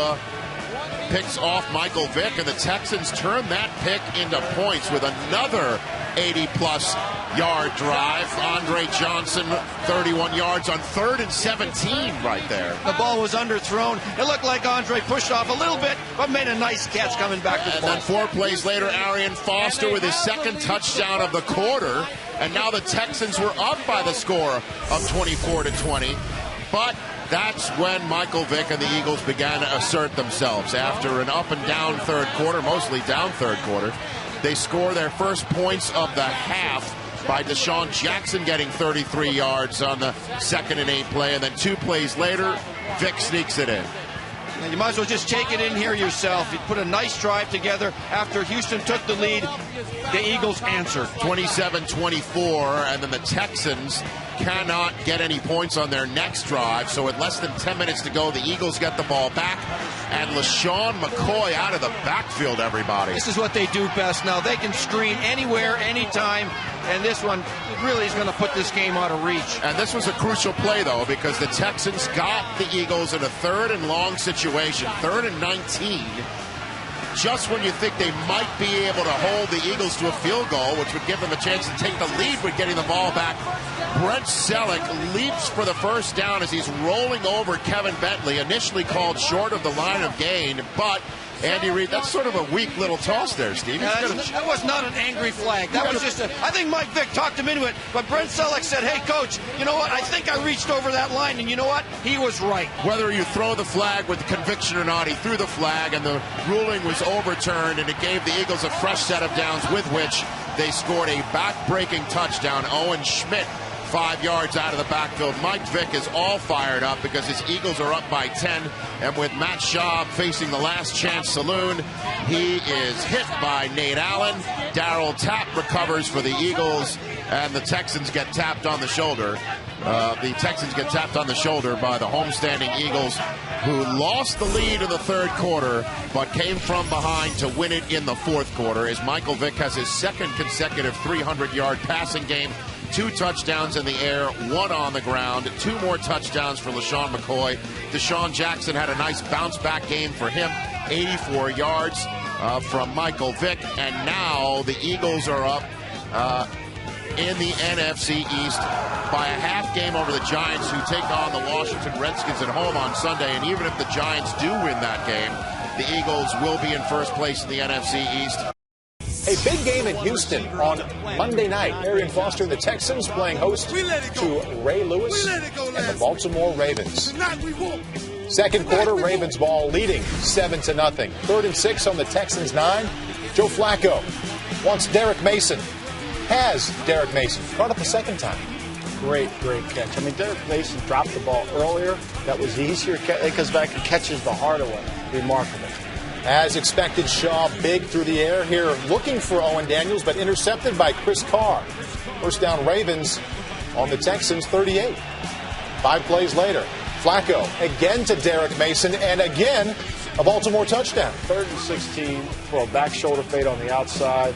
picks off Michael Vick, and the Texans turn that pick into points with another 80-plus yard drive. Andre Johnson, 31 yards on 3rd and 17 right there. The ball was underthrown. It looked like Andre pushed off a little bit, but made a nice catch coming back to the ball. And then 4 plays later, Arian Foster with his second touchdown of the quarter. And now the Texans were up by the score of 24-20. But that's when Michael Vick and the Eagles began to assert themselves. After an up and down third quarter, mostly down third quarter, they score their first points of the half by Deshaun Jackson getting 33 yards on the 2nd and 8 play. And then 2 plays later, Vick sneaks it in. And you might as well just take it in here yourself. You put a nice drive together after Houston took the lead. The Eagles answered. 27-24, and then the Texans cannot get any points on their next drive. So with less than 10 minutes to go, the Eagles get the ball back. And LaShawn McCoy out of the backfield, everybody. This is what they do best now. They can screen anywhere, anytime. And this one really is going to put this game out of reach. And this was a crucial play, though, because the Texans got the Eagles in a 3rd and long situation, 3rd and 19. Just when you think they might be able to hold the Eagles to a field goal, which would give them a chance to take the lead with getting the ball back, Brent Selleck leaps for the first down as he's rolling over Kevin Bentley, initially called short of the line of gain, but Andy Reid, that's sort of a weak little toss there, Steve. That was not an angry flag. That was just I think Mike Vick talked him into it, but Brent Selleck said, hey, Coach, you know what? I think I reached over that line, and you know what? He was right. Whether you throw the flag with conviction or not, he threw the flag, and the ruling was overturned, and it gave the Eagles a fresh set of downs with which they scored a back-breaking touchdown. Owen Schmidt, 5 yards out of the backfield. Mike Vick is all fired up because his Eagles are up by 10. And with Matt Schaub facing the last chance saloon, he is hit by Nate Allen. Darryl Tapp recovers for the Eagles, and the Texans get tapped on the shoulder the Texans get tapped on the shoulder by the homestanding Eagles, who lost the lead in the third quarter, but came from behind to win it in the fourth quarter, as Michael Vick has his second consecutive 300-yard passing game. 2 touchdowns in the air, 1 on the ground, 2 more touchdowns for LaShawn McCoy. Deshaun Jackson had a nice bounce-back game for him, 84 yards from Michael Vick, and now the Eagles are up in the NFC East by a half game over the Giants, who take on the Washington Redskins at home on Sunday. And even if the Giants do win that game, the Eagles will be in first place in the NFC East. A big game in Houston on Monday night. Arian Foster and the Texans playing host to Ray Lewis and the Baltimore Ravens. Second quarter, Ravens ball leading 7-0. 3rd and 6 on the Texans 9. Joe Flacco wants Derek Mason. Has Derek Mason. Brought up the second time. Great catch. I mean, Derek Mason dropped the ball earlier. That was the easier catch. He comes back and catches the harder one. Remarkable. As expected, Shaw big through the air here, looking for Owen Daniels, but intercepted by Chris Carr. First down Ravens on the Texans 38. 5 plays later, Flacco again to Derek Mason, and again a Baltimore touchdown. 3rd and 16 for a back shoulder fade on the outside.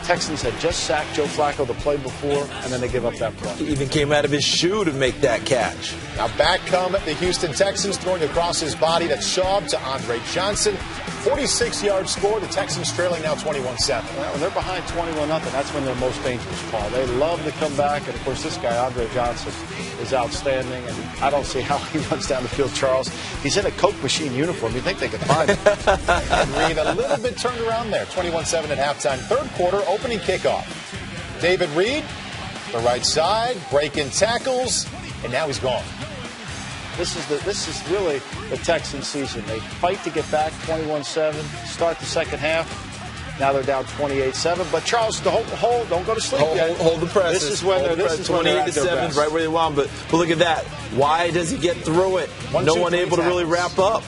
Texans had just sacked Joe Flacco the play before, and then they give up that play. He even came out of his shoe to make that catch. Now back come the Houston Texans, throwing across his body to Schaub to Andre Johnson. 46-yard score. The Texans trailing now 21-7. Well, when they're behind 21-0, that's when they're most dangerous, Paul. They love to come back, and of course this guy, Andre Johnson, is outstanding, and I don't see how he runs down the field, Charles. He's in a Coke machine uniform. You'd think they could find him. And Reed a little bit turned around there. 21-7 at halftime. Third quarter, opening kickoff. David Reed, the right side, breaking tackles, and now he's gone. This is really the Texans season. They fight to get back 21-7, start the second half. Now they're down 28-7. But Charles, don't go to sleep yet. Hold the press. This is when they're 28-7, right where they want. But look at that. Why does he get through it? No one able to really wrap up.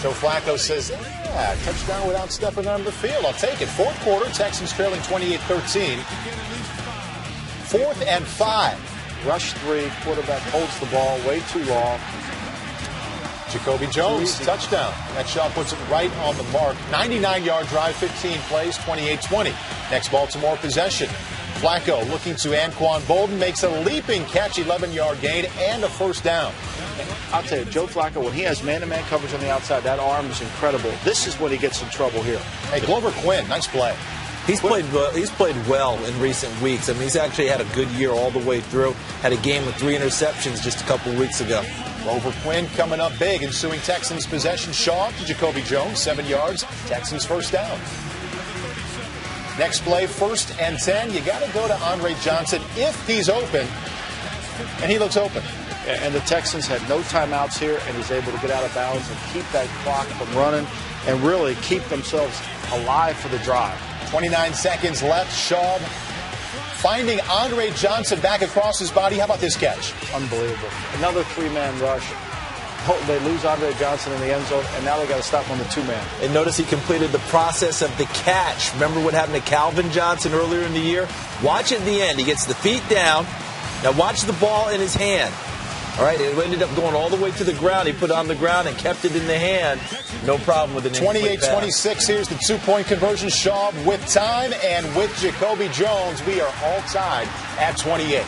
Joe Flacco says, yeah, touchdown without stepping on the field. I'll take it. Fourth quarter, Texans trailing 28-13. 4th and 5. Rush 3, quarterback holds the ball way too long. Jacoby Jones, touchdown. That shot puts it right on the mark. 99-yard drive, 15 plays, 28-20. Next Baltimore possession. Flacco looking to Anquan Bolden, makes a leaping catch, 11-yard gain, and a first down. I'll tell you, Joe Flacco, when he has man-to-man coverage on the outside, that arm is incredible. This is when he gets in trouble here. Hey, Glover Quinn, nice play. He's played well in recent weeks. I mean, he's actually had a good year all the way through. Had a game with 3 interceptions just a couple of weeks ago. Glover Quinn coming up big, ensuing Texans possession. Shaw to Jacoby Jones, 7 yards. Texans first down. Next play, 1st and 10. You got to go to Andre Johnson if he's open, and he looks open. And the Texans had no timeouts here, and he's able to get out of bounds and keep that clock from running and really keep themselves alive for the drive. 29 seconds left. Schaub finding Andre Johnson back across his body. How about this catch? Unbelievable. Another 3-man rush. They lose Andre Johnson in the end zone, and now they got to stop on the 2-man. And notice he completed the process of the catch. Remember what happened to Calvin Johnson earlier in the year? Watch at the end. He gets the feet down. Now watch the ball in his hand. All right, it ended up going all the way to the ground. He put it on the ground and kept it in the hand. No problem with it. 28-26. Here's the 2-point conversion. Schaub with time, and with Jacoby Jones, we are all tied at 28.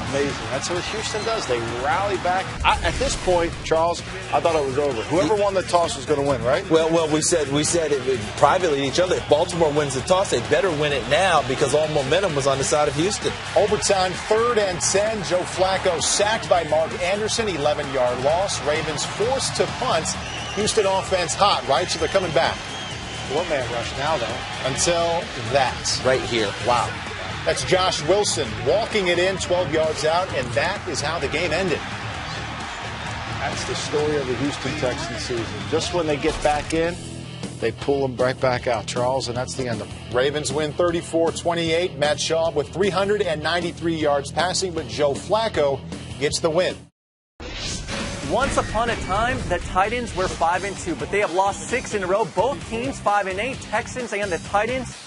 Amazing. That's what Houston does. They rally back. At this point, Charles, I thought it was over. Whoever won the toss was going to win, right? Well, we said it privately to each other. If Baltimore wins the toss, they better win it now because all momentum was on the side of Houston. Overtime, 3rd and 10. Joe Flacco sacked by Mark Anderson, 11-yard loss. Ravens forced to punt. Houston offense hot, right? So they're coming back. One-man rush now, though. Until that. Right here. Wow. That's Josh Wilson walking it in 12 yards out, and that is how the game ended. That's the story of the Houston Texans season. Just when they get back in, they pull them right back out, Charles, and that's the end of it. Ravens win 34-28. Matt Schaub with 393 yards passing, but Joe Flacco gets the win. Once upon a time, the Titans were 5-2, but they have lost 6 in a row. Both teams 5-8, Texans and the Titans.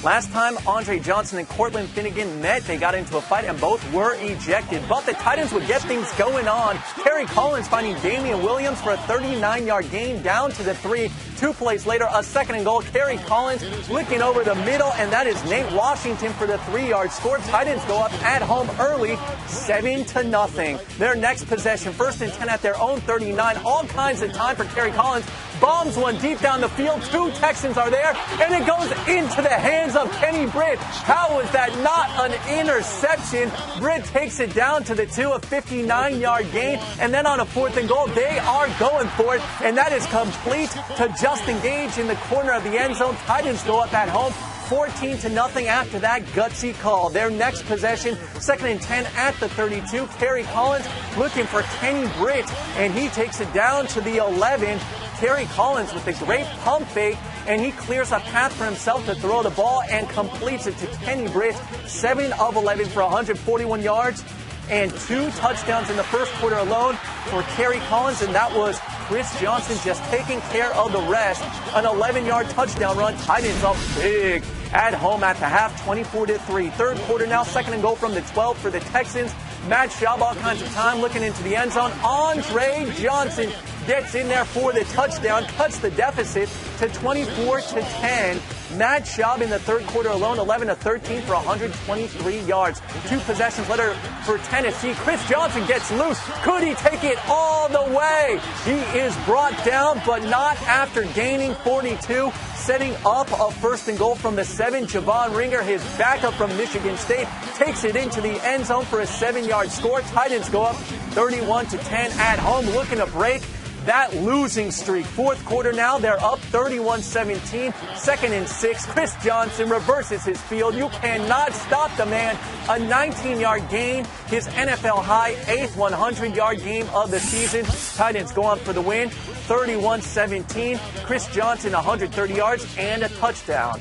Last time Andre Johnson and Cortland Finnegan met, they got into a fight and both were ejected. But the Titans would get things going on. Terry Collins finding Damian Williams for a 39-yard gain down to the 3. 2 plays later, a 2nd and goal. Terry Collins looking over the middle, and that is Nate Washington for the 3-yard score. Titans go up at home early, 7-0. Their next possession, 1st and 10 at their own 39. All kinds of time for Terry Collins. Bombs one deep down the field. 2 Texans are there, and it goes into the hands of Kenny Britt. How is that not an interception? Britt takes it down to the 2, a 59-yard gain, and then on a 4th and goal, they are going for it, and that is complete to Justin Gage in the corner of the end zone. Titans go up at home, 14-0 after that gutsy call. Their next possession, 2nd and 10 at the 32. Terry Collins looking for Kenny Britt, and he takes it down to the 11. Terry Collins with a great pump fake, and he clears a path for himself to throw the ball and completes it to Kenny Britt. 7 of 11 for 141 yards and 2 touchdowns in the first quarter alone for Terry Collins, and that was Chris Johnson just taking care of the rest. An 11-yard touchdown run. Titans up big at home at the half, 24-3. 3rd quarter now, 2nd and goal from the 12 for the Texans. Matt Schaub all kinds of time looking into the end zone. Andre Johnson gets in there for the touchdown, cuts the deficit to 24-10. Matt Schaub in the 3rd quarter alone, 11 of 13 for 123 yards. 2 possessions later for Tennessee. Chris Johnson gets loose. Could he take it all the way? He is brought down, but not after gaining 42. Setting up a 1st and goal from the 7. Javon Ringer, his backup from Michigan State, takes it into the end zone for a 7-yard score. Titans go up 31-10 at home, looking to break that losing streak. 4th quarter now, they're up 31-17. 2nd and 6. Chris Johnson reverses his field. You cannot stop the man. A 19-yard gain, his NFL high 8th 100-yard game of the season. Titans go on for the win, 31-17. Chris Johnson, 130 yards and a touchdown.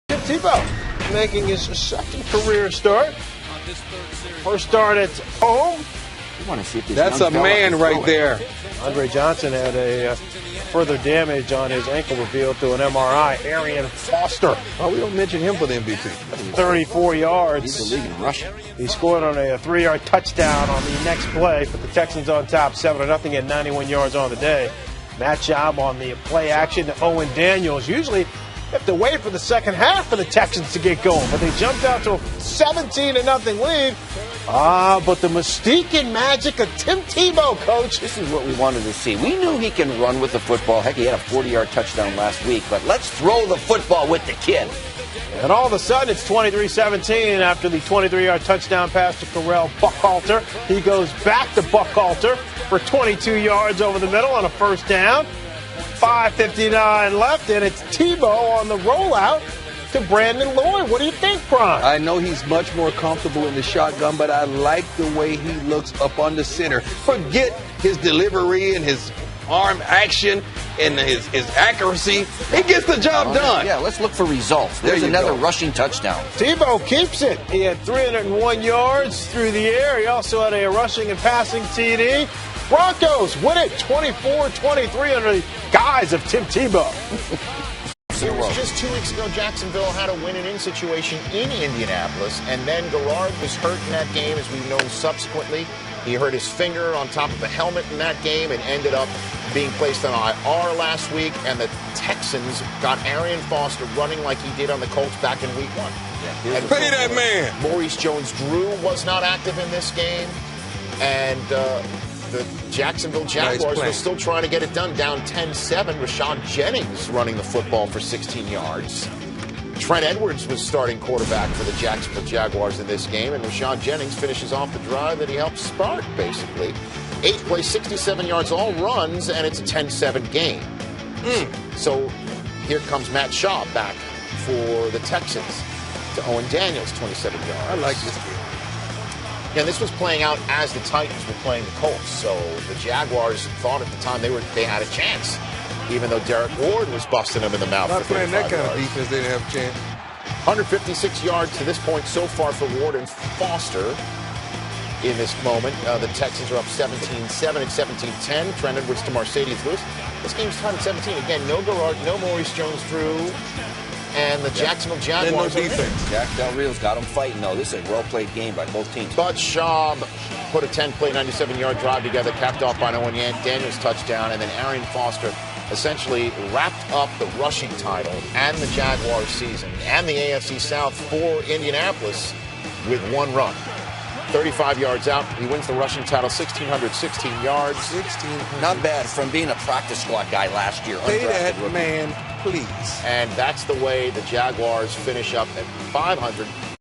Tim Tebow making his 2nd career start. First start at home. That's a man right there. Andre Johnson had a further damage on his ankle revealed through an MRI. Arian Foster. Oh, we don't mention him for the MVP. 34 yards. He's the league in rushing. He scored on a 3-yard touchdown on the next play. Put the Texans on top 7-0 at 91 yards on the day. Matt Schaub on the play action to Owen Daniels. Usually have to wait for the second half for the Texans to get going, but they jumped out to a 17-0 lead. But the mystique and magic of Tim Tebow, Coach. This is what we wanted to see. We knew he can run with the football. Heck, he had a 40-yard touchdown last week, but let's throw the football with the kid. And all of a sudden, it's 23-17 after the 23-yard touchdown pass to Correll Buckhalter. He goes back to Buckhalter for 22 yards over the middle on a 1st down. 5:59 left, and it's Tebow on the rollout to Brandon Lloyd. What do you think, Brian? I know he's much more comfortable in the shotgun, but I like the way he looks up on the center. Forget his delivery and his arm action and his accuracy. He gets the job done. Yeah, let's look for results. There's another rushing touchdown. Tebow keeps it. He had 301 yards through the air. He also had a rushing and passing TD. Broncos win it 24-23 under the guise of Tim Tebow. It was just 2 weeks ago, Jacksonville had a win-and-in situation in Indianapolis, and then Garrard was hurt in that game, as we've known subsequently. He hurt his finger on top of a helmet in that game and ended up being placed on IR last week, and the Texans got Arian Foster running like he did on the Colts back in week 1. Yeah, pay that man. Maurice Jones-Drew was not active in this game, and the Jacksonville Jaguars were still trying to get it done, down 10-7. Rashad Jennings running the football for 16 yards. Trent Edwards was starting quarterback for the Jacksonville Jaguars in this game, and Rashad Jennings finishes off the drive that he helped start, basically. 8 plays, 67 yards, all runs, and it's a 10-7 game. So here comes Matt Schaub back for the Texans to Owen Daniels, 27 yards. I like this game. Yeah, this was playing out as the Titans were playing the Colts, so the Jaguars thought at the time they had a chance, even though Derek Ward was busting them in the mouth. Not for playing that kind yards. of defense, they didn't have a chance. 156 yards to this point so far for Ward and Foster in this moment. The Texans are up 17-7 at 17-10. Trent Edwards to Mercedes Lewis. This game's tied at 17. Again, no Garrard, no Maurice Jones-Drew. and the Jacksonville Then no Jaguars. defense. Jack Del Rio's got them fighting, though. This is a well-played game by both teams. Bud Schaub put a 10-play, 97-yard drive together, capped off by Owen Daniels touchdown, and then Arian Foster essentially wrapped up the rushing title and the Jaguars season and the AFC South for Indianapolis with one run. 35 yards out, he wins the rushing title, 1,616 yards. 16. Not bad from being a practice squad guy last year. Say that, Undrafted rookie. man, please. And that's the way the Jaguars finish up at 500.